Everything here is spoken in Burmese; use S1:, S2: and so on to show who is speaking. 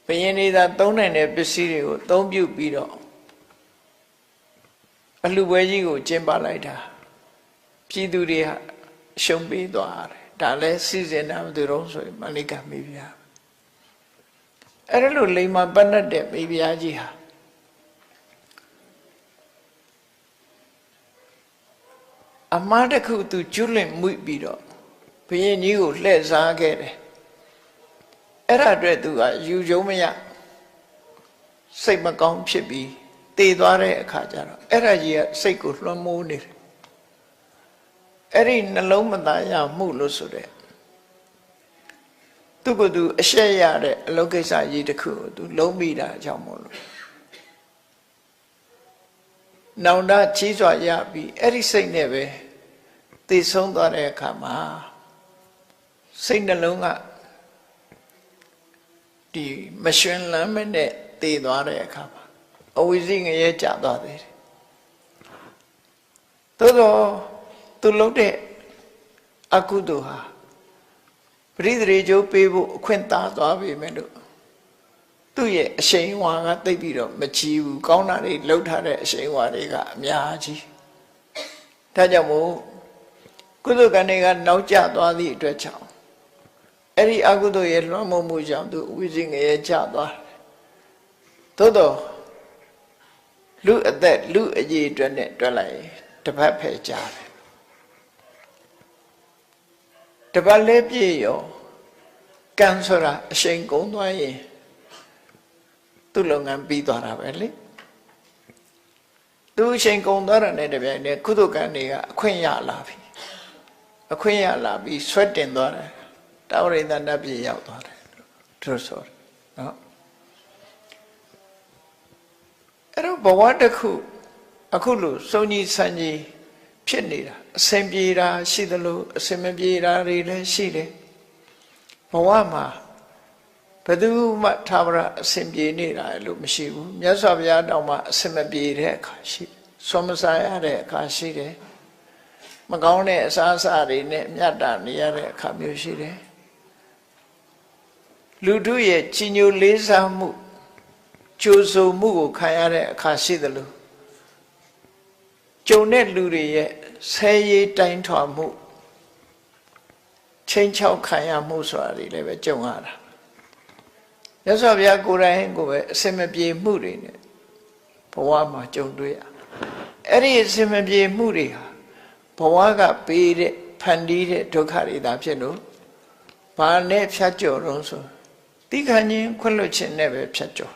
S1: ဘယင်းနေတာသုံးနိုင်တဲ့ပစ္စည်းတွေကိုသုံးပြုပြီးတော့အလှပွဲကြီးကိုကျင်းပလိုက်တာပြည်သူတွေရှုံးပေးသွားတယ်ဒါလည်းစီစဉ်တာသူတို့ဆိုရင်မလိကမိဖုရားအဲ့ဒါလိုလိမ္မာပတ်တ်တဲ့မိဖုရားကြီးဟာအမှားတစ်ခုသူကျွလွင့်မှုပြီးတော့ဘုရင်ကြီးကိုလှည့်စားခဲ့တယ်အဲ့ဒါအတွက်သူကယူကျုံမရစိတ်မကောင်းဖြစ်ပြီးတည်သွားတဲ့အခါကျတော့အဲ့ဒါကြီးကစိတ်ကိုလွှမ်းမိုးနေတယ်အဲ့ဒီနှလုံးမသားရမှုလို့ဆိုတဲ့သူကသူအရှက်ရတဲ့အလုပ်ကိစ္စကြီးတစ်ခုကိုသူလုံးမိတာအကြောင်းမို့လို့နောင်တကြီးစွာရပြီးအဲ့ဒီစိတ်နဲ့ပဲတည်ဆုံးသွားတဲ့အခါမှာစိတ်နှလုံးကဒီမရွှင်လန်းမနဲ့တည်သွားတဲ့အခါမှာအဝိဇ္ဇငရဲကျသွားသေးတယ်သို့တော့သူလုပ်တဲ့အကုသိုလ်ဟာပရိသေကျိုးပေးဖို့အခွင့်သာသွားပြီမဲ့လို့သူ့ရဲ့အရှိန်အဝါကသိပ်ပြီးတော့မကြီးဘူးကောင်းတာတွေလှုပ်ထားတဲ့အရှိန်အဝါတွေကအများကြီးဒါကြောင့်မို့ကုသိုလ်ကံတွေကနောက်ကျသွားသည့်အတွက်ကြောင့်အဲ့ဒီအကုသိုလ်ရဲ့လွှမ်းမိုးမှုကြောင့်သူဝိဇ္ဇငရဲကျသွားတယ်သို့တော့လူအသက်လူအကြီးအတွက်နဲ့တွက်လိုက်တစ်ပတ်ဖယ်ကြတယ်တပတ်လေးပြည့်ရောကံဆိုတာအရှိန်ကုန်သွားရင်သူ့လုပ်ငန်းပြီးသွားတာပဲလေသူအရှိန်ကုန်သွားတာနဲ့တပြိုင်တည်းကုသိုလ်ကံတွေကအခွင့်ရလာပြီအခွင့်ရလာပြီးဆွဲတင်သွားတယ်တာဝရိန္ဒနတ်ပြည်ရောက်သွားတယ်သူဆိုနော်အဲ့တော့ဘဝတစ်ခုအခုလို့စုံကြီးဆန်းကြီးဖြစ်နေတာအစဉ်ပြေတာရှိသလိုအစဉ်မပြေတာတွေလည်းရှိတယ်ဘဝမှာဘယ်သူမှသာဝရအစဉ်ပြေနေတာလို့မရှိဘူးမြတ်စွာဘုရားတောင်မှအစဉ်မပြေတဲ့အခါရှိတယ်ဆွမ်းမစားရတဲ့အခါရှိတယ်မကောင်းတဲ့အစားအစာတွေနဲ့မြတ်တာနေရတဲ့အခါမျိုးရှိတယ်လူတို့ရဲ့ကြီးညိုလေးစားမှုကြိုးဆိုမှုကိုခံရတဲ့အခါရှိသလိုကြုံတဲ့လူတွေရဲ့ဆဲရေးတိုင်းထွာမှုချင်းချောက်ခံရမှုဆိုတာတွေလည်းပဲကြုံရတာမြတ်စွာဘုရားကိုယ်တိုင်ကိုပဲအစင်မပြေမှုတွေနဲ့ဘဝမှာကြုံတွေ့ရအဲ့ဒီအစင်မပြေမှုတွေဟာဘဝကပေးတဲ့ဖန်တီးတဲ့ဒုက္ခတွေသာဖြစ်လို့ဘာနဲ့ဖြတ်ကျော်တော့ဆိုတိခဏချင်းခွင့်လွှတ်ခြင်းနဲ့ပဲဖြတ်ကျော်